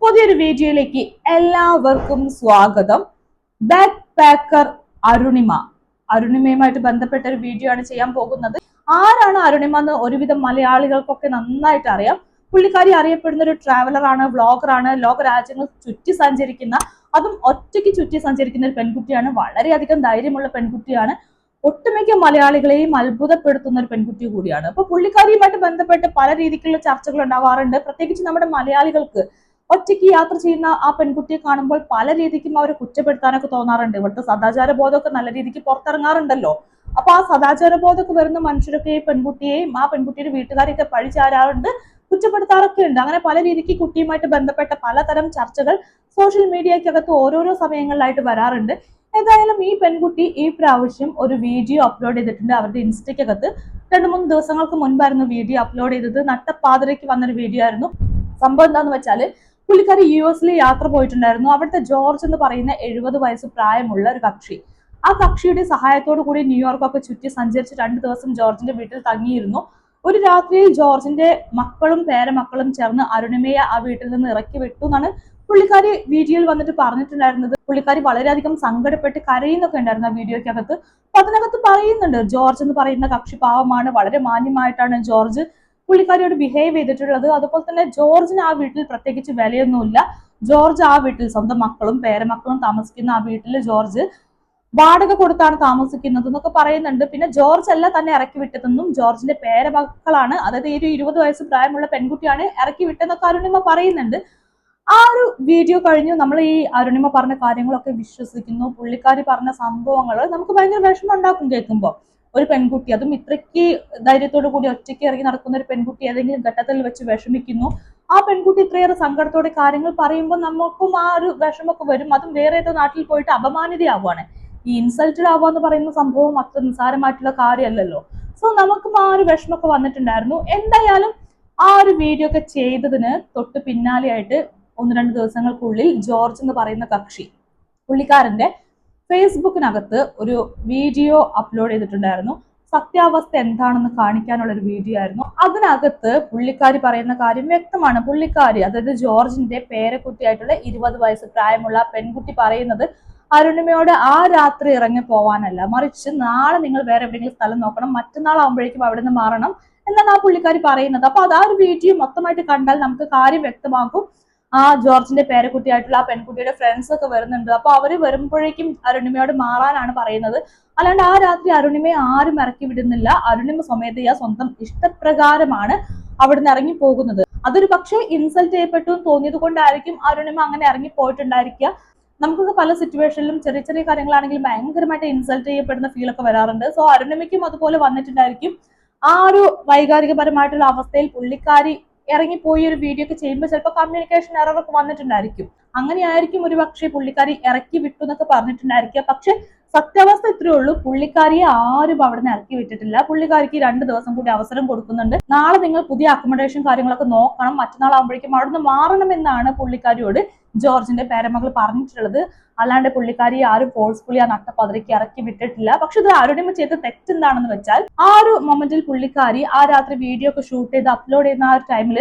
പുതിയൊരു വീഡിയോയിലേക്ക് എല്ലാവർക്കും സ്വാഗതം. ബാക്ക് പാക്കർ അരുണിമയുമായിട്ട് ബന്ധപ്പെട്ട ഒരു വീഡിയോ ആണ് ചെയ്യാൻ പോകുന്നത്. ആരാണ് അരുണിമ എന്ന് ഒരുവിധം മലയാളികൾക്കൊക്കെ നന്നായിട്ട് അറിയാം. പുള്ളിക്കാരി അറിയപ്പെടുന്ന ഒരു ട്രാവലറാണ്, വ്ളോഗറാണ്, ലോക രാജ്യങ്ങൾ ചുറ്റി സഞ്ചരിക്കുന്ന, അതും ഒറ്റയ്ക്ക് ചുറ്റി സഞ്ചരിക്കുന്ന ഒരു പെൺകുട്ടിയാണ്. വളരെയധികം ധൈര്യമുള്ള പെൺകുട്ടിയാണ്. ഒട്ടുമിക്ക മലയാളികളെയും അത്ഭുതപ്പെടുത്തുന്ന ഒരു പെൺകുട്ടി കൂടിയാണ്. അപ്പൊ പുള്ളിക്കാരിയുമായിട്ട് ബന്ധപ്പെട്ട് പല രീതിക്കുള്ള ചർച്ചകൾ ഉണ്ടാവാറുണ്ട്. പ്രത്യേകിച്ച് നമ്മുടെ മലയാളികൾക്ക് ഒറ്റയ്ക്ക് യാത്ര ചെയ്യുന്ന ആ പെൺകുട്ടിയെ കാണുമ്പോൾ പല രീതിക്കും അവരെ കുറ്റപ്പെടുത്താനൊക്കെ തോന്നാറുണ്ട്. ഇവിടുത്തെ സദാചാര ബോധമൊക്കെ നല്ല രീതിക്ക് പുറത്തിറങ്ങാറുണ്ടല്ലോ. അപ്പൊ ആ സദാചാര ബോധമൊക്കെ വരുന്ന മനുഷ്യരൊക്കെ ഈ പെൺകുട്ടിയെയും ആ പെൺകുട്ടിയുടെ വീട്ടുകാരെയൊക്കെ പഴിചാരാറുണ്ട്, കുറ്റപ്പെടുത്താറൊക്കെ ഉണ്ട്. അങ്ങനെ പല രീതിക്ക് കുട്ടിയുമായിട്ട് ബന്ധപ്പെട്ട പലതരം ചർച്ചകൾ സോഷ്യൽ മീഡിയക്കകത്ത് ഓരോരോ സമയങ്ങളിലായിട്ട് വരാറുണ്ട്. ഏതായാലും ഈ പെൺകുട്ടി ഈ പ്രാവശ്യം ഒരു വീഡിയോ അപ്ലോഡ് ചെയ്തിട്ടുണ്ട് അവരുടെ ഇൻസ്റ്റയ്ക്കകത്ത്. 2-3 ദിവസങ്ങൾക്ക് മുൻപായിരുന്നു വീഡിയോ അപ്ലോഡ് ചെയ്തത്. നട്ടപ്പാതിരയ്ക്ക് വന്നൊരു വീഡിയോ ആയിരുന്നു. സംഭവം എന്താന്ന് വെച്ചാല്, പുള്ളിക്കാരി US യാത്ര പോയിട്ടുണ്ടായിരുന്നു. അവിടുത്തെ ജോർജ് എന്ന് പറയുന്ന 70 വയസ്സ് പ്രായമുള്ള ഒരു കക്ഷി. ആ കക്ഷിയുടെ സഹായത്തോടു കൂടി ന്യൂയോർക്കൊക്കെ ചുറ്റി സഞ്ചരിച്ച് 2 ദിവസം ജോർജിന്റെ വീട്ടിൽ തങ്ങിയിരുന്നു. ഒരു രാത്രിയിൽ ജോർജിന്റെ മക്കളും പേരമക്കളും ചേർന്ന് അരുണിമയെ ആ വീട്ടിൽ നിന്ന് ഇറക്കി വിട്ടു എന്നാണ് പുള്ളിക്കാരി വീഡിയോയിൽ വന്നിട്ട് പറഞ്ഞിട്ടുണ്ടായിരുന്നത്. പുള്ളിക്കാരി വളരെയധികം സങ്കടപ്പെട്ട് കരയുന്നൊക്കെ ഉണ്ടായിരുന്നു ആ വീഡിയോക്കകത്ത്. അപ്പൊ അതിനകത്ത് പറയുന്നുണ്ട്, ജോർജ് എന്ന് പറയുന്ന കക്ഷി പാവമാണ്, വളരെ മാന്യമായിട്ടാണ് ജോർജ് പുള്ളിക്കാരിയോട് ബിഹേവ് ചെയ്തിട്ടുള്ളത്. അതുപോലെ തന്നെ ജോർജിന് ആ വീട്ടിൽ പ്രത്യേകിച്ച് വിലയൊന്നുമില്ല. ജോർജ് ആ വീട്ടിൽ സ്വന്തം മക്കളും പേരമക്കളും താമസിക്കുന്ന ആ വീട്ടിൽ ജോർജ് വാടക കൊടുത്താണ് താമസിക്കുന്നത് എന്നൊക്കെ പറയുന്നുണ്ട്. പിന്നെ ജോർജ് അല്ല തന്നെ ഇറക്കി വിട്ടതെന്നും ജോർജിന്റെ പേരമക്കളാണ്, അതായത് ഈ ഒരു 20 വയസ്സ് പ്രായമുള്ള പെൺകുട്ടിയാണ് ഇറക്കി വിട്ടെന്നൊക്കെ അരുണിമ പറയുന്നുണ്ട്. ആ ഒരു വീഡിയോ കഴിഞ്ഞു നമ്മൾ ഈ അരുണിമ പറഞ്ഞ കാര്യങ്ങളൊക്കെ വിശ്വസിക്കുന്നു. പുള്ളിക്കാരി പറഞ്ഞ സംഭവങ്ങൾ നമുക്ക് ഭയങ്കര വിഷമം ഉണ്ടാക്കും കേൾക്കുമ്പോൾ. ഒരു പെൺകുട്ടി, അതും ഇത്രയ്ക്ക് ധൈര്യത്തോടു കൂടി ഒറ്റയ്ക്ക് ഇറങ്ങി നടക്കുന്ന ഒരു പെൺകുട്ടി ഏതെങ്കിലും ഘട്ടത്തിൽ വെച്ച് വിഷമിക്കുന്നു. ആ പെൺകുട്ടി ഇത്രയേറെ സങ്കടത്തോടെ കാര്യങ്ങൾ പറയുമ്പോൾ നമുക്കും ആ ഒരു വിഷമമൊക്കെ വരും. അതും വേറെ ഏതോ നാട്ടിൽ പോയിട്ട് അപമാനിതയാവുകയാണ്. ഈ ഇൻസൾട്ടഡ് ആവുക എന്ന് പറയുന്ന സംഭവം അത്ര നിസ്സാരമായിട്ടുള്ള കാര്യമല്ലല്ലോ. സോ നമുക്കും ആ ഒരു വിഷമമൊക്കെ വന്നിട്ടുണ്ടായിരുന്നു. എന്തായാലും ആ ഒരു വീഡിയോ ഒക്കെ ചെയ്തതിന് തൊട്ട് പിന്നാലെയായിട്ട് 1-2 ദിവസങ്ങൾക്കുള്ളിൽ ജോർജ് എന്ന് പറയുന്ന കക്ഷി പുള്ളിക്കാരന്റെ ഫേസ്ബുക്കിനകത്ത് ഒരു വീഡിയോ അപ്ലോഡ് ചെയ്തിട്ടുണ്ടായിരുന്നു. സത്യാവസ്ഥ എന്താണെന്ന് കാണിക്കാനുള്ള ഒരു വീഡിയോ ആയിരുന്നു. അതിനകത്ത് പുള്ളിക്കാരി പറയുന്ന കാര്യം വ്യക്തമാണ്. പുള്ളിക്കാരി, അതായത് ജോർജിന്റെ പേരക്കുട്ടിയായിട്ടുള്ള 20 വയസ്സ് പ്രായമുള്ള പെൺകുട്ടി പറയുന്നത് അരുണിമയോട് ആ രാത്രി ഇറങ്ങി പോവാനല്ല, മറിച്ച് നാളെ നിങ്ങൾ വേറെ എവിടെയെങ്കിലും സ്ഥലം നോക്കണം, മറ്റന്നാൾ ആകുമ്പോഴേക്കും അവിടെ നിന്ന് മാറണം എന്നാണ് ആ പുള്ളിക്കാരി പറയുന്നത്. അപ്പൊ ആ ഒരു വീഡിയോ മൊത്തമായിട്ട് കണ്ടാൽ നമുക്ക് കാര്യം വ്യക്തമാക്കും. ആ ജോർജിന്റെ പേരക്കുട്ടിയായിട്ടുള്ള ആ പെൺകുട്ടിയുടെ ഫ്രണ്ട്സ് ഒക്കെ വരുന്നുണ്ട്. അപ്പൊ അവര് വരുമ്പോഴേക്കും അരുണിമയോട് മാറാനാണ് പറയുന്നത്. അല്ലാണ്ട് ആ രാത്രി അരുണിമയെ ആരും ഇറക്കി വിടുന്നില്ല. അരുണിമ സ്വമേധയാ സ്വന്തം ഇഷ്ടപ്രകാരമാണ് അവിടുന്ന് ഇറങ്ങി പോകുന്നത്. അതൊരു പക്ഷേ ഇൻസൾട്ട് ചെയ്യപ്പെട്ടു എന്ന് തോന്നിയത് കൊണ്ടായിരിക്കും അരുണിമ അങ്ങനെ ഇറങ്ങി പോയിട്ടുണ്ടായിരിക്കുക. നമുക്കൊക്കെ പല സിറ്റുവേഷനിലും ചെറിയ ചെറിയ കാര്യങ്ങളാണെങ്കിലും ഭയങ്കരമായിട്ട് ഇൻസൾട്ട് ചെയ്യപ്പെടുന്ന ഫീൽ ഒക്കെ വരാറുണ്ട്. സോ അരുണിമയ്ക്കും അതുപോലെ വന്നിട്ടുണ്ടായിരിക്കും. ആ ഒരു വൈകാരികപരമായിട്ടുള്ള അവസ്ഥയിൽ പുള്ളിക്കാരി ഇറങ്ങിപ്പോയി ഒരു വീഡിയോ ഒക്കെ ചെയ്യുമ്പോൾ ചിലപ്പോൾ കമ്മ്യൂണിക്കേഷൻ എറർ ഒക്കെ വന്നിട്ടുണ്ടായിരിക്കും. അങ്ങനെയായിരിക്കും ഒരു പക്ഷേ പുള്ളിക്കാരി ഇറക്കി വിട്ടു എന്നൊക്കെ പറഞ്ഞിട്ടുണ്ടായിരിക്കുക. പക്ഷെ സത്യാവസ്ഥ ഇത്രയേ ഉള്ളൂ, പുള്ളിക്കാരിയെ ആരും അവിടെ നിന്ന് ഇറക്കി വിട്ടിട്ടില്ല. പുള്ളിക്കാരിക്ക് 2 ദിവസം കൂടി അവസരം കൊടുക്കുന്നുണ്ട്. നാളെ നിങ്ങൾ പുതിയ അക്കോമഡേഷൻ കാര്യങ്ങളൊക്കെ നോക്കണം, മറ്റന്നാൾ ആകുമ്പോഴേക്കും അവിടെ നിന്ന് മാറണമെന്നാണ് പുള്ളിക്കാരിയോട് ജോർജിന്റെ പേരമകൾ പറഞ്ഞിട്ടുള്ളത്. അല്ലാണ്ട് പുള്ളിക്കാരി ആരും ഫോഴ്സ്ഫുള്ളി ആ നട്ടപ്പതിരക്ക് ഇറക്കി വിട്ടിട്ടില്ല. പക്ഷെ ഇത് അരുണിമ ചെയ്ത തെറ്റെന്താണെന്ന് വെച്ചാൽ, ആ ഒരു മൊമെന്റിൽ പുള്ളിക്കാരി ആ രാത്രി വീഡിയോ ഒക്കെ ഷൂട്ട് ചെയ്ത് അപ്ലോഡ് ചെയ്യുന്ന ആ ഒരു ടൈമിൽ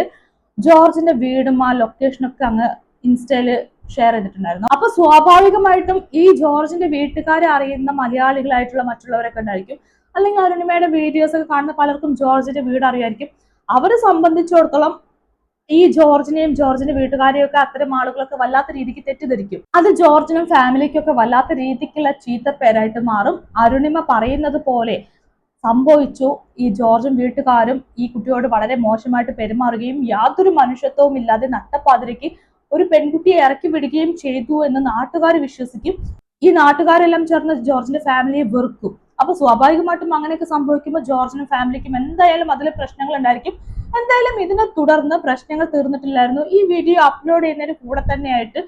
ജോർജിന്റെ വീടും ആ ലൊക്കേഷനൊക്കെ അങ്ങ് ഇൻസ്റ്റയില് ഷെയർ ചെയ്തിട്ടുണ്ടായിരുന്നു. അപ്പൊ സ്വാഭാവികമായിട്ടും ഈ ജോർജിന്റെ വീട്ടുകാരെ അറിയുന്ന മലയാളികളായിട്ടുള്ള മറ്റുള്ളവരൊക്കെ ഉണ്ടായിരിക്കും, അല്ലെങ്കിൽ അരുണിമയുടെ വീഡിയോസ് ഒക്കെ കാണുന്ന പലർക്കും ജോർജിന്റെ വീട് അറിയായിരിക്കും. അവരെ സംബന്ധിച്ചിടത്തോളം ഈ ജോർജിനെയും ജോർജിന്റെ വീട്ടുകാരെയും ഒക്കെ അത്തരം ആളുകളൊക്കെ വല്ലാത്ത രീതിക്ക് തെറ്റിദ്ധരിക്കും. അത് ജോർജിനും ഫാമിലിക്കും ഒക്കെ വല്ലാത്ത രീതിക്കുള്ള ചീത്തപ്പേരായിട്ട് മാറും. അരുണിമ പറയുന്നത് പോലെ സംഭവിച്ചു. ഈ ജോർജും വീട്ടുകാരും ഈ കുട്ടിയോട് വളരെ മോശമായിട്ട് പെരുമാറുകയും യാതൊരു മനുഷ്യത്വവും ഇല്ലാതെ നട്ടപ്പാതിരയ്ക്ക് ഒരു പെൺകുട്ടിയെ ഇറക്കി വിടുകയും ചെയ്തു എന്ന് നാട്ടുകാർ വിശ്വസിക്കും. ഈ നാട്ടുകാരെല്ലാം ചേർന്ന് ജോർജിന്റെ ഫാമിലിയെ വെറുക്കും. അപ്പൊ സ്വാഭാവികമായിട്ടും അങ്ങനെയൊക്കെ സംഭവിക്കുമ്പോൾ ജോർജിനും ഫാമിലിക്കും എന്തായാലും അതിൽ പ്രശ്നങ്ങൾ ഉണ്ടായിരിക്കും. എന്തായാലും ഇതിനെ തുടർന്ന് പ്രശ്നങ്ങൾ തീർന്നിട്ടില്ലായിരുന്നു. ഈ വീഡിയോ അപ്ലോഡ് ചെയ്യുന്നതിന് കൂടെ തന്നെയായിട്ട്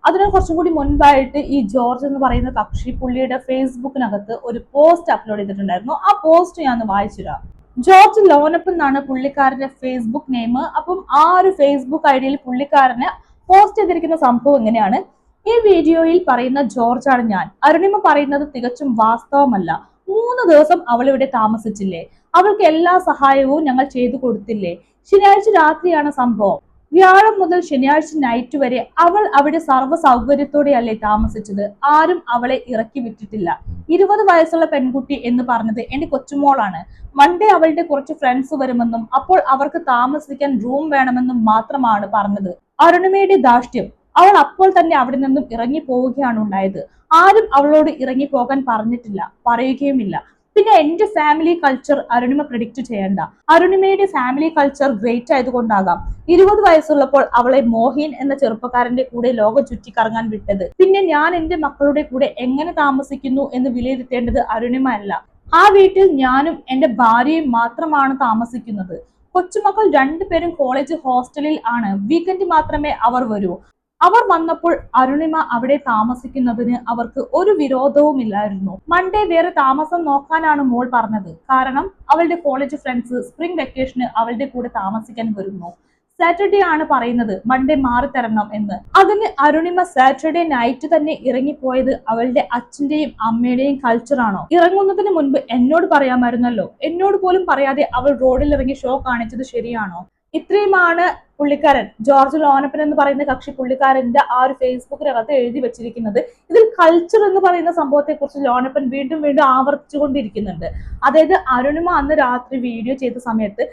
അതിന് കുറച്ചും കൂടി മുൻപായിട്ട് ഈ ജോർജ് എന്ന് പറയുന്ന കക്ഷി പുള്ളിയുടെ ഫേസ്ബുക്കിനകത്ത് ഒരു പോസ്റ്റ് അപ്ലോഡ് ചെയ്തിട്ടുണ്ടായിരുന്നു. ആ പോസ്റ്റ് ഞാൻ വായിച്ചുതരാം. ജോർജ് ലോനപ്പ് എന്നാണ് പുള്ളിക്കാരന്റെ ഫേസ്ബുക്ക് നെയിം. അപ്പം ആ ഒരു ഫേസ്ബുക്ക് ഐഡിയിൽ പുള്ളിക്കാരന് പോസ്റ്റ് ചെയ്തിരിക്കുന്ന സംഭവം എങ്ങനെയാണ്: ഈ വീഡിയോയിൽ പറയുന്ന ജോർജാണ് ഞാൻ. അരുണിമ പറയുന്നത് തികച്ചും വാസ്തവമല്ല. 3 ദിവസം അവൾ ഇവിടെ താമസിച്ചില്ലേ? അവൾക്ക് എല്ലാ സഹായവും ഞങ്ങൾ ചെയ്തു കൊടുത്തില്ലേ? ശനിയാഴ്ച രാത്രിയാണ് സംഭവം. വ്യാഴം മുതൽ ശനിയാഴ്ച നൈറ്റ് വരെ അവൾ അവിടെ സർവ്വ സൗകര്യത്തോടെയല്ലേ താമസിച്ചത്. ആരും അവളെ ഇറക്കി വിട്ടിട്ടില്ല. 20 വയസ്സുള്ള പെൺകുട്ടി എന്ന് പറഞ്ഞത് എന്റെ കൊച്ചുമോളാണ്. മൺഡേ അവളുടെ കുറച്ച് ഫ്രണ്ട്സ് വരുമെന്നും അപ്പോൾ അവർക്ക് താമസിക്കാൻ റൂം വേണമെന്നും മാത്രമാണ് പറഞ്ഞത്. അരുണിമയുടെ ധാർഷ്ട്യം. അവൾ അപ്പോൾ തന്നെ അവിടെ നിന്നും ഇറങ്ങി പോവുകയാണ് ഉണ്ടായത്. ആരും അവളോട് ഇറങ്ങി പോകാൻ പറഞ്ഞിട്ടില്ല, പറയുകയുമില്ല. പിന്നെ എന്റെ ഫാമിലി കൾച്ചർ അരുണിമ പ്രിഡിക്റ്റ് ചെയ്യണ്ട. അരുണിമയുടെ ഫാമിലി കൾച്ചർ ഗ്രേറ്റ് ആയതുകൊണ്ടാകാം 20 വയസ്സുള്ളപ്പോൾ അവളെ മോഹിൻ എന്ന ചെറുപ്പക്കാരന്റെ കൂടെ ലോകം ചുറ്റിക്കറങ്ങാൻ വിട്ടത്. പിന്നെ ഞാൻ എന്റെ മക്കളുടെ കൂടെ എങ്ങനെ താമസിക്കുന്നു എന്ന് വിലയിരുത്തേണ്ടത് അരുണിമ അല്ല. ആ വീട്ടിൽ ഞാനും എന്റെ ഭാര്യയും മാത്രമാണ് താമസിക്കുന്നത്. കൊച്ചുമക്കൾ രണ്ടുപേരും കോളേജ് ഹോസ്റ്റലിൽ ആണ്. വീക്കെൻഡ് മാത്രമേ അവർ വരൂ. അവർ വന്നപ്പോൾ അരുണിമ അവിടെ താമസിക്കുന്നതിന് അവർക്ക് ഒരു വിരോധവുമില്ലായിരുന്നു. മൺഡേ വേറെ താമസം നോക്കാനാണ് മോൾ പറഞ്ഞത്. കാരണം അവളുടെ കോളേജ് ഫ്രണ്ട്സ് സ്പ്രിംഗ് വെക്കേഷന് അവളുടെ കൂടെ താമസിക്കാൻ വരുന്നു. സാറ്റർഡേ ആണ് പറയുന്നത് മൺഡേ മാറിത്തരണം എന്ന്. അതിന് അരുണിമ സാറ്റർഡേ നൈറ്റ് തന്നെ ഇറങ്ങിപ്പോയത് അവളുടെ അച്ഛന്റെയും അമ്മയുടെയും കൾച്ചറാണോ? ഇറങ്ങുന്നതിന് മുൻപ് എന്നോട് പറയാമായിരുന്നല്ലോ. എന്നോട് പോലും പറയാതെ അവൾ റോഡിൽ ഇറങ്ങി ഷോ കാണിച്ചത് ശരിയാണോ? ഇത്രയുമാണ് പുള്ളിക്കാരൻ ജോർജ് ലോനപ്പൻ എന്ന് പറയുന്ന കക്ഷി പുള്ളിക്കാരന്റെ ആ ഒരു ഫേസ്ബുക്കിനകത്ത് എഴുതി വെച്ചിരിക്കുന്നത്. ഇതിൽ കൾച്ചർ എന്ന് പറയുന്ന സംഭവത്തെ കുറിച്ച് ലോനപ്പൻ വീണ്ടും വീണ്ടും ആവർത്തിച്ചുകൊണ്ടിരിക്കുന്നുണ്ട്. അതായത് അരുണിമ അന്ന് രാത്രി വീഡിയോ ചെയ്ത സമയത്ത്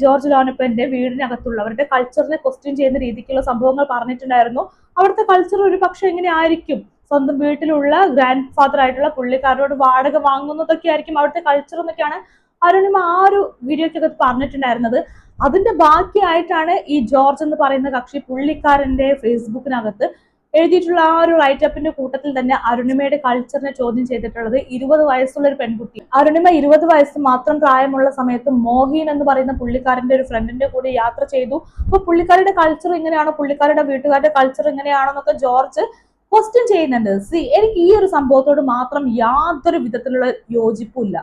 ജോർജ് ലോനപ്പന്റെ വീടിനകത്തുള്ളവരുടെ കൾച്ചറിനെ ക്വസ്റ്റ്യൻ ചെയ്യുന്ന രീതിക്കുള്ള സംഭവങ്ങൾ പറഞ്ഞിട്ടുണ്ടായിരുന്നു. അവിടുത്തെ കൾച്ചർ ഒരു പക്ഷെ എങ്ങനെ ആയിരിക്കും? സ്വന്തം വീട്ടിലുള്ള ഗ്രാൻഡ് ഫാദർ ആയിട്ടുള്ള പുള്ളിക്കാരോട് വാടക വാങ്ങുന്നതൊക്കെ ആയിരിക്കും അവിടുത്തെ കൾച്ചർ എന്നൊക്കെയാണ് അരുണിമ ആ ഒരു വീഡിയോക്കകത്ത് പറഞ്ഞിട്ടുണ്ടായിരുന്നത്. അതിന്റെ ബാക്കിയായിട്ടാണ് ഈ ജോർജ് എന്ന് പറയുന്ന കക്ഷി പുള്ളിക്കാരന്റെ ഫേസ്ബുക്കിനകത്ത് എഴുതിയിട്ടുള്ള ആ ഒരു റൈറ്റപ്പിന്റെ കൂട്ടത്തിൽ തന്നെ അരുണിമയുടെ കൾച്ചറിനെ ചോദ്യം ചെയ്തിട്ടുള്ളത്. 20 വയസ്സുള്ള ഒരു പെൺകുട്ടി. അരുണിമ 20 വയസ്സ് മാത്രം പ്രായമുള്ള സമയത്ത് മോഹിൻ എന്ന് പറയുന്ന പുള്ളിക്കാരന്റെ ഒരു ഫ്രണ്ടിന്റെ കൂടെ യാത്ര ചെയ്തു. അപ്പൊ പുള്ളിക്കാരുടെ കൾച്ചർ ഇങ്ങനെയാണോ, പുള്ളിക്കാരുടെ വീട്ടുകാരുടെ കൾച്ചർ ഇങ്ങനെയാണോ എന്നൊക്കെ ജോർജ് ക്വസ്റ്റ്യൻ ചെയ്യുന്നുണ്ട്. എനിക്ക് ഈ ഒരു സംഭവത്തോട് മാത്രം യാതൊരു വിധത്തിലുള്ള യോജിപ്പില്ല.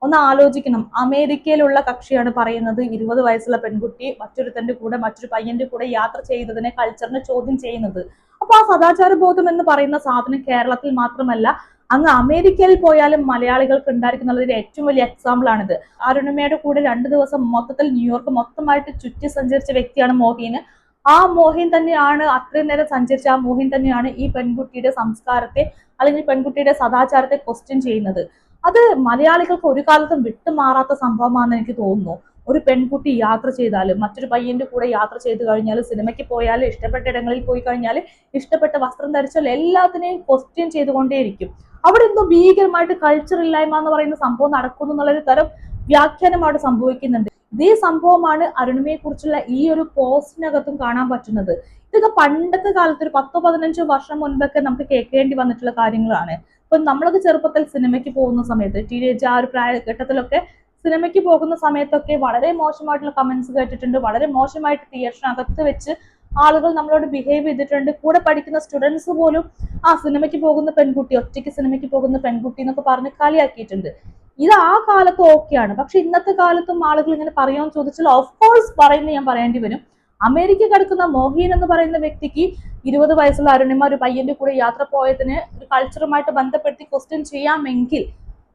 ഒന്ന് ആലോചിക്കണം. അമേരിക്കയിലുള്ള കക്ഷിയാണ് പറയുന്നത് 20 വയസ്സുള്ള പെൺകുട്ടി മറ്റൊരുത്തന്റെ കൂടെ മറ്റൊരു പയ്യന്റെ കൂടെ യാത്ര ചെയ്തതിനെ കൾച്ചറിനെ ചോദ്യം ചെയ്യുന്നത്. അപ്പൊ ആ സദാചാര ബോധം എന്ന് പറയുന്ന സാധനം കേരളത്തിൽ മാത്രമല്ല അങ്ങ് അമേരിക്കയിൽ പോയാലും മലയാളികൾക്ക് ഉണ്ടായിരിക്കുന്നതിന്റെ ഏറ്റവും വലിയ എക്സാമ്പിൾ ആണിത്. അരുണിമയുടെ കൂടെ 2 ദിവസം മൊത്തത്തിൽ ന്യൂയോർക്ക് മൊത്തമായിട്ട് ചുറ്റി സഞ്ചരിച്ച വ്യക്തിയാണ് മോഹിന്. ആ മോഹിൻ തന്നെയാണ് അത്രയും നേരം സഞ്ചരിച്ച ആ മോഹിൻ തന്നെയാണ് ഈ പെൺകുട്ടിയുടെ സംസ്കാരത്തെ അല്ലെങ്കിൽ പെൺകുട്ടിയുടെ സദാചാരത്തെ ക്വസ്റ്റ്യൻ ചെയ്യുന്നത്. അത് മലയാളികൾക്ക് ഒരു കാലത്തും വിട്ടുമാറാത്ത സംഭവമാണെന്ന് എനിക്ക് തോന്നുന്നു. ഒരു പെൺകുട്ടി യാത്ര ചെയ്താൽ, മറ്റൊരു പയ്യന്റെ കൂടെ യാത്ര ചെയ്ത് കഴിഞ്ഞാൽ, സിനിമയ്ക്ക് പോയാൽ, ഇഷ്ടപ്പെട്ട ഇടങ്ങളിൽ പോയി കഴിഞ്ഞാൽ, ഇഷ്ടപ്പെട്ട വസ്ത്രം ധരിച്ചാൽ എല്ലാത്തിനെയും ക്വസ്റ്റ്യൻ ചെയ്തുകൊണ്ടേയിരിക്കും. അവിടെ എന്തോ ഭീകരമായിട്ട് കൾച്ചർ ഇല്ലായ്മ എന്ന് പറയുന്ന സംഭവം നടക്കുന്നു എന്നുള്ളൊരു തരം വ്യാഖ്യാനം അവിടെ സംഭവിക്കുന്നുണ്ട്. ഇതേ സംഭവമാണ് അരുണിമയെ കുറിച്ചുള്ള ഈ ഒരു പോസ്റ്റിനകത്തും കാണാൻ പറ്റുന്നത്. ഇതൊക്കെ പണ്ടത്തെ കാലത്ത് ഒരു 10-15 വർഷം മുൻപൊക്കെ നമുക്ക് കേൾക്കേണ്ടി വന്നിട്ടുള്ള കാര്യങ്ങളാണ്. ഇപ്പൊ നമ്മളൊക്കെ ചെറുപ്പത്തിൽ സിനിമയ്ക്ക് പോകുന്ന സമയത്ത്, ടീനേജ് ആ ഒരു പ്രായഘട്ടത്തിലൊക്കെ സിനിമയ്ക്ക് പോകുന്ന സമയത്തൊക്കെ വളരെ മോശമായിട്ടുള്ള കമന്റ്സ് കേട്ടിട്ടുണ്ട്. വളരെ മോശമായിട്ട് തിയേറ്ററിനകത്ത് വെച്ച് ആളുകൾ നമ്മളോട് ബിഹേവ് ചെയ്തിട്ടുണ്ട്. കൂടെ പഠിക്കുന്ന സ്റ്റുഡൻസ് പോലും ആ സിനിമയ്ക്ക് പോകുന്ന പെൺകുട്ടി, ഒറ്റയ്ക്ക് സിനിമയ്ക്ക് പോകുന്ന പെൺകുട്ടി എന്നൊക്കെ പറഞ്ഞ് കളിയാക്കിയിട്ടുണ്ട്. ഇത് ആ കാലത്ത് ഓക്കെയാണ്. പക്ഷെ ഇന്നത്തെ കാലത്തും ആളുകൾ ഇങ്ങനെ പറയുമെന്ന് ചോദിച്ചാൽ ഓഫ് കോഴ്സ് പറയുന്നത് ഞാൻ പറയേണ്ടി വരും. അമേരിക്ക കിടക്കുന്ന മോഹിൻ എന്ന് പറയുന്ന വ്യക്തിക്ക് 20 വയസ്സുള്ള അരുണിമ ഒരു പയ്യന്റെ കൂടെ യാത്ര പോയതിന് ഒരു കൾച്ചറുമായിട്ട് ബന്ധപ്പെടുത്തി ക്വസ്റ്റ്യൻ ചെയ്യാമെങ്കിൽ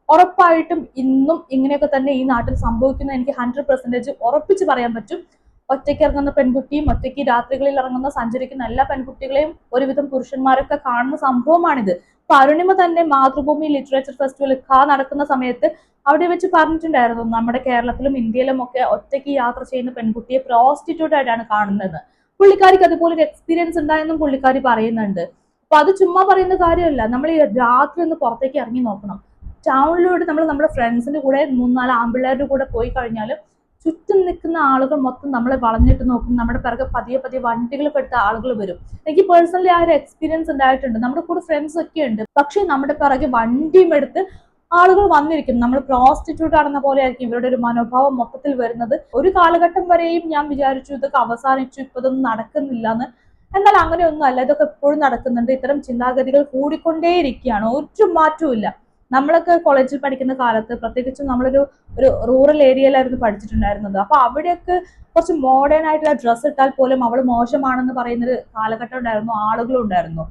ഉറപ്പായിട്ടും ഇന്നും ഇങ്ങനെയൊക്കെ തന്നെ ഈ നാട്ടിൽ സംഭവിക്കുന്ന എനിക്ക് 100% ഉറപ്പിച്ച് പറയാൻ പറ്റും. ഒറ്റയ്ക്ക് ഇറങ്ങുന്ന പെൺകുട്ടിയും ഒറ്റയ്ക്ക് രാത്രികളിൽ ഇറങ്ങുന്ന സഞ്ചരിക്കുന്ന എല്ലാ പെൺകുട്ടികളെയും ഒരുവിധം പുരുഷന്മാരൊക്കെ കാണുന്ന സംഭവമാണിത്. അപ്പൊ അരുണിമ തന്നെ മാതൃഭൂമി ലിറ്ററേച്ചർ ഫെസ്റ്റിവൽ നടക്കുന്ന സമയത്ത് അവിടെ വെച്ച് പറഞ്ഞിട്ടുണ്ടായിരുന്നു, നമ്മുടെ കേരളത്തിലും ഇന്ത്യയിലും ഒക്കെ ഒറ്റയ്ക്ക് യാത്ര ചെയ്യുന്ന പെൺകുട്ടിയെ പ്രോസ്റ്റിറ്റ്യൂട്ട് ആയിട്ടാണ് കാണുന്നത്. പുള്ളിക്കാരിക്ക് അതുപോലെ ഒരു എക്സ്പീരിയൻസ് ഉണ്ടായെന്നും പുള്ളിക്കാരി പറയുന്നുണ്ട്. അപ്പൊ അത് ചുമ്മാ പറയുന്ന കാര്യമല്ല. നമ്മൾ ഈ രാത്രി ഒന്ന് പുറത്തേക്ക് ഇറങ്ങി നോക്കണം. ടൗണിലൂടെ നമ്മൾ നമ്മുടെ ഫ്രണ്ട്സിന്റെ കൂടെ 3-4 ആമ്പിള്ളേരുടെ കൂടെ പോയി കഴിഞ്ഞാൽ ചുറ്റും നിൽക്കുന്ന ആളുകൾ മൊത്തം നമ്മളെ വളഞ്ഞിട്ട് നോക്കും. നമ്മുടെ പിറകെ പതിയെ പതിയെ വണ്ടികൾ പെട്ട ആളുകൾ വരും. എനിക്ക് പേഴ്സണലി ആ ഒരു എക്സ്പീരിയൻസ് ഉണ്ടായിട്ടുണ്ട്. നമ്മുടെ കൂടെ ഫ്രണ്ട്സ് ഒക്കെ ഉണ്ട്, പക്ഷെ നമ്മുടെ പിറകെ വണ്ടിയും എടുത്ത് ആളുകൾ വന്നിരിക്കും. നമ്മൾ പ്രോസ്റ്റിറ്റ്യൂട്ട് ആണെന്ന പോലെ ആയിരിക്കും ഇവരുടെ ഒരു മനോഭാവം മൊത്തത്തിൽ വരുന്നത്. ഒരു കാലഘട്ടം വരെയും ഞാൻ വിചാരിച്ചു ഇതൊക്കെ അവസാനിച്ചു, ഇപ്പൊ ഇതൊന്നും നടക്കുന്നില്ല എന്ന്. എന്നാൽ അങ്ങനെയൊന്നും അല്ല, ഇതൊക്കെ എപ്പോഴും നടക്കുന്നുണ്ട്. ഇത്തരം ചിന്താഗതികൾ കൂടിക്കൊണ്ടേയിരിക്കുകയാണ്, ഒരു മാറ്റവും ഇല്ല. നമ്മളൊക്കെ കോളേജിൽ പഠിക്കുന്ന കാലത്ത് പ്രത്യേകിച്ചും നമ്മളൊരു റൂറൽ ഏരിയയിലായിരുന്നു പഠിച്ചിട്ടുണ്ടായിരുന്നത്. അപ്പൊ അവിടെയൊക്കെ കുറച്ച് മോഡേൺ ആയിട്ടുള്ള ഡ്രസ്സ് ഇട്ടാൽ പോലും അവൾ മോശമാണെന്ന് പറയുന്നൊരു കാലഘട്ടം ഉണ്ടായിരുന്നു, ആളുകളും ഉണ്ടായിരുന്നു.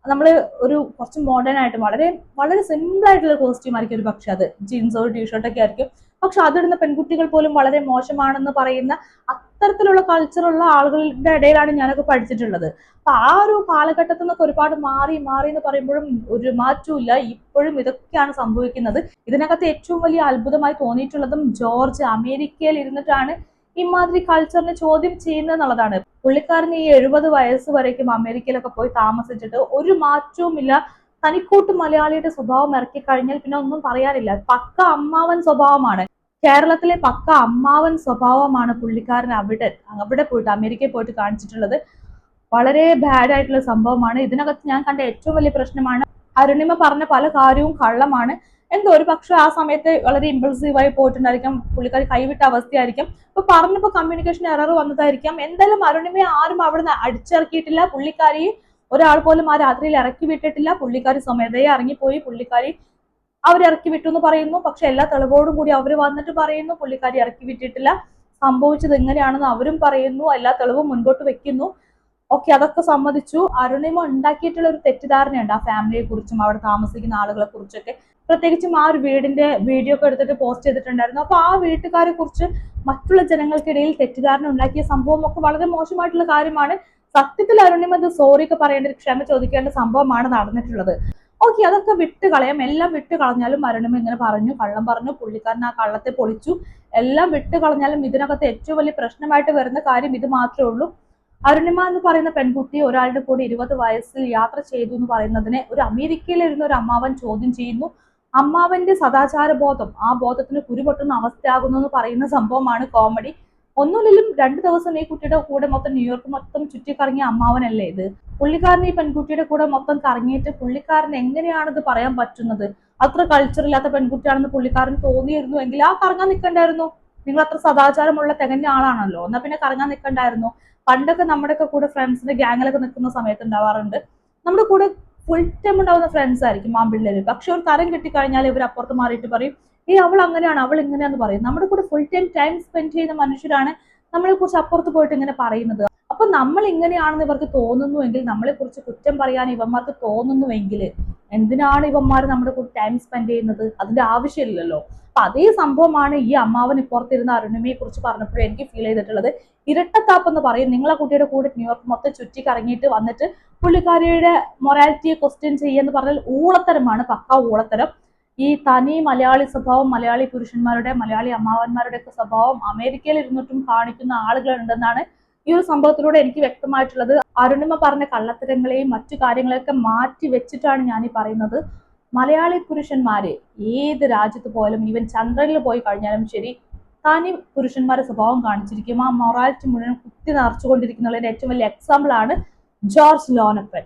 നമ്മൾ ഒരു കുറച്ച് മോഡേൺ ആയിട്ട് വളരെ വളരെ സിമ്പിൾ ആയിട്ടുള്ള കോസ്റ്റ്യൂം ആയിരിക്കും ഒരു പക്ഷെ അത് ജീൻസോ ടീഷർട്ടൊക്കെ ആയിരിക്കും. പക്ഷെ അതിടുന്ന പെൺകുട്ടികൾ പോലും വളരെ മോശമാണെന്ന് പറയുന്ന അത്തരത്തിലുള്ള കൾച്ചറുള്ള ആളുകളുടെ ഇടയിലാണ് ഞാനൊക്കെ പഠിച്ചിട്ടുള്ളത്. അപ്പൊ ആ ഒരു കാലഘട്ടത്തിൽ നിന്നൊക്കെ ഒരുപാട് മാറി മാറി എന്ന് പറയുമ്പോഴും ഒരു മാറ്റവും ഇല്ല. ഇപ്പോഴും ഇതൊക്കെയാണ് സംഭവിക്കുന്നത്. ഇതിനകത്ത് ഏറ്റവും വലിയ അത്ഭുതമായി തോന്നിയിട്ടുള്ളതും ജോർജ് അമേരിക്കയിൽ ഇരുന്നിട്ടാണ് ഇമാതിരി കൾച്ചറിനെ ചോദ്യം ചെയ്യുന്നത് എന്നുള്ളതാണ്. പുള്ളിക്കാരന് ഈ 70 വയസ്സ് വരേക്കും അമേരിക്കയിലൊക്കെ പോയി താമസിച്ചിട്ട് ഒരു മാറ്റവും ഇല്ല. തനിക്കൂട്ട് മലയാളിയുടെ സ്വഭാവം ഇറക്കി കഴിഞ്ഞാൽ പിന്നെ ഒന്നും പറയാനില്ല. പക്ക അമ്മാവൻ സ്വഭാവമാണ്. കേരളത്തിലെ പക്ക അമ്മാവൻ സ്വഭാവമാണ് പുള്ളിക്കാരൻ അവിടെ പോയിട്ട് അമേരിക്കയിൽ പോയിട്ട് കാണിച്ചിട്ടുള്ളത്. വളരെ ബാഡ് ആയിട്ടുള്ള സംഭവമാണ്. ഇതിനകത്ത് ഞാൻ കണ്ട ഏറ്റവും വലിയ പ്രശ്നമാണ് അരുണിമ പറഞ്ഞ പല കാര്യവും കള്ളമാണ്. എന്തോ ഒരു പക്ഷെ ആ സമയത്ത് വളരെ ഇമ്പൾസീവായി പോയിട്ടുണ്ടായിരിക്കാം, പുള്ളിക്കാരി കൈവിട്ട അവസ്ഥയായിരിക്കാം. അപ്പൊ പറഞ്ഞപ്പോ കമ്മ്യൂണിക്കേഷൻ എറർ വന്നതായിരിക്കാം. എന്തായാലും അരുണിമയെ ആരും അവിടെ നിന്ന് അടിച്ചിറക്കിയിട്ടില്ല. പുള്ളിക്കാരി ഒരാൾ പോലും ആ രാത്രിയിൽ ഇറക്കി വിട്ടിട്ടില്ല. പുള്ളിക്കാരി സ്വമേധയെ ഇറങ്ങിപ്പോയി. പുള്ളിക്കാരി അവരിറക്കി വിട്ടു എന്ന് പറയുന്നു. പക്ഷെ എല്ലാ തെളിവോടും കൂടി അവർ വന്നിട്ട് പറയുന്നു പുള്ളിക്കാരി ഇറക്കി വിട്ടിട്ടില്ല, സംഭവിച്ചത് എങ്ങനെയാണെന്ന് അവരും പറയുന്നു, എല്ലാ തെളിവും മുൻപോട്ട് വെക്കുന്നു. ഓക്കെ, അതൊക്കെ സമ്മതിച്ചു. അരുണിമ ഉണ്ടാക്കിയിട്ടുള്ള ഒരു തെറ്റിദ്ധാരണയുണ്ട് ആ ഫാമിലിയെ കുറിച്ചും അവിടെ താമസിക്കുന്ന ആളുകളെ കുറിച്ചൊക്കെ. പ്രത്യേകിച്ചും ആ ഒരു വീടിന്റെ വീഡിയോ ഒക്കെ എടുത്തിട്ട് പോസ്റ്റ് ചെയ്തിട്ടുണ്ടായിരുന്നു. അപ്പൊ ആ വീട്ടുകാരെ കുറിച്ച് മറ്റുള്ള ജനങ്ങൾക്കിടയിൽ തെറ്റിദ്ധാരണ ഉണ്ടാക്കിയ സംഭവം ഒക്കെ വളരെ മോശമായിട്ടുള്ള കാര്യമാണ്. സത്യത്തിൽ അരുണിമ ഇത് സോറി ഒക്കെ പറയേണ്ട, ക്ഷമ ചോദിക്കേണ്ട സംഭവമാണ് നടന്നിട്ടുള്ളത്. ഓക്കെ, അതൊക്കെ വിട്ട് കളയാം. എല്ലാം വിട്ട് കളഞ്ഞാലും അരുണിമ ഇങ്ങനെ പറഞ്ഞു, കള്ളം പറഞ്ഞു, പുള്ളിക്കാരൻ ആ കള്ളത്തെ പൊളിച്ചു, എല്ലാം വിട്ട് കളഞ്ഞാലും ഇതിനകത്ത് ഏറ്റവും വലിയ പ്രശ്നമായിട്ട് വരുന്ന കാര്യം ഇത് മാത്രമേ ഉള്ളൂ. അരുണിമ എന്ന് പറയുന്ന പെൺകുട്ടി ഒരാളുടെ കൂടെ 20 വയസ്സിൽ യാത്ര ചെയ്തു എന്ന് പറയുന്നതിനെ ഒരു അമേരിക്കയിലിരുന്ന ഒരു അമ്മാവൻ ചോദ്യം ചെയ്യുന്നു. അമ്മാവന്റെ സദാചാര ബോധം, ആ ബോധത്തിന് കുരുപൊട്ടുന്ന അവസ്ഥയാകുന്നു എന്ന് പറയുന്ന സംഭവമാണ് കോമഡി. ഒന്നുമില്ലും 2 ദിവസം ഈ കുട്ടിയുടെ കൂടെ മൊത്തം ന്യൂയോർക്ക് മൊത്തം ചുറ്റിക്കറങ്ങിയ അമ്മാവനല്ലേ ഇത്. പുള്ളിക്കാരൻ ഈ പെൺകുട്ടിയുടെ കൂടെ മൊത്തം കറങ്ങിയിട്ട് പുള്ളിക്കാരൻ എങ്ങനെയാണിത് പറയാൻ പറ്റുന്നത്? അത്ര കൾച്ചർ ഇല്ലാത്ത പെൺകുട്ടിയാണെന്ന് പുള്ളിക്കാരൻ തോന്നിയിരുന്നു എങ്കിൽ ആ കറങ്ങാൻ നിൽക്കണ്ടായിരുന്നു. നിങ്ങൾ അത്ര സദാചാരമുള്ള തികഞ്ഞ ആളാണല്ലോ, എന്നാ പിന്നെ കറങ്ങാൻ നിൽക്കണ്ടായിരുന്നു. പണ്ടൊക്കെ നമ്മുടെയൊക്കെ കൂടെ ഫ്രണ്ട്സിന്റെ ഗ്യാങ്ങിലൊക്കെ നിൽക്കുന്ന സമയത്ത് ഉണ്ടാവാറുണ്ട്, നമ്മുടെ കൂടെ ഫുൾ ടൈം ഉണ്ടാവുന്ന ഫ്രണ്ട്സ് ആയിരിക്കും ആൺപിള്ളേര്. പക്ഷെ ഒരു തരം കിട്ടിക്കഴിഞ്ഞാൽ ഇവർ അപ്പുറത്ത് മാറിയിട്ട് പറയും, അവൾ അങ്ങനെയാണ്, അവൾ ഇങ്ങനെയാന്ന് പറയും. നമ്മുടെ കൂടെ ഫുൾ ടൈം സ്പെൻഡ് ചെയ്യുന്ന മനുഷ്യരാണ് നമ്മളെ കുറിച്ച് അപ്പുറത്ത് പോയിട്ട് ഇങ്ങനെ പറയുന്നത്. അപ്പൊ നമ്മൾ ഇങ്ങനെയാണെന്ന് ഇവർക്ക് തോന്നുന്നുവെങ്കിൽ, നമ്മളെ കുറിച്ച് കുറ്റം പറയാൻ ഇവന്മാർക്ക് തോന്നുന്നുവെങ്കിൽ എന്തിനാണ് ഇവന്മാർ നമ്മുടെ കൂടെ ടൈം സ്പെൻഡ് ചെയ്യുന്നത്? അതിന്റെ ആവശ്യമില്ലല്ലോ. അപ്പൊ അതേ സംഭവമാണ് ഈ അമ്മാവൻ ഇപ്പുറത്തിരുന്ന അരുണിമയെ കുറിച്ച് പറഞ്ഞപ്പോഴും എനിക്ക് ഫീൽ ചെയ്തിട്ടുള്ളത്. ഇരട്ടത്താപ്പ് എന്ന് പറയും. നിങ്ങളെ കുട്ടിയുടെ കൂടെ ന്യൂയോർക്ക് മൊത്തം ചുറ്റി കറങ്ങിയിട്ട് വന്നിട്ട് പുള്ളിക്കാരിയുടെ മൊറാലിറ്റിയെ ക്വസ്റ്റ്യൻ ചെയ്യുമെന്ന് പറഞ്ഞാൽ ഊളത്തരമാണ്, പക്ക ഊളത്തരം. ഈ തനി മലയാളി സ്വഭാവം, മലയാളി പുരുഷന്മാരുടെ, മലയാളി അമ്മാവന്മാരുടെ ഒക്കെ സ്വഭാവം അമേരിക്കയിൽ ഇരുന്നിട്ടും കാണിക്കുന്ന ആളുകളുണ്ടെന്നാണ് ഈ ഒരു സംഭവത്തിലൂടെ എനിക്ക് വ്യക്തമായിട്ടുള്ളത്. അരുണിമ പറഞ്ഞ കള്ളത്തരങ്ങളെയും മറ്റു കാര്യങ്ങളെയൊക്കെ മാറ്റി വെച്ചിട്ടാണ് ഞാൻ ഈ പറയുന്നത്. മലയാളി പുരുഷന്മാര് ഏത് രാജ്യത്ത് പോയാലും, ഈവൻ ചന്ദ്രനിൽ പോയി കഴിഞ്ഞാലും ശരി, തനി പുരുഷന്മാരുടെ സ്വഭാവം കാണിച്ചിരിക്കും. ആ മൊറാലിറ്റി മുഴുവൻ കുത്തി നിറച്ചുകൊണ്ടിരിക്കുന്നതിന്റെ ഏറ്റവും വലിയ എക്സാമ്പിൾ ആണ് ജോർജ് ലോനപ്പൻ.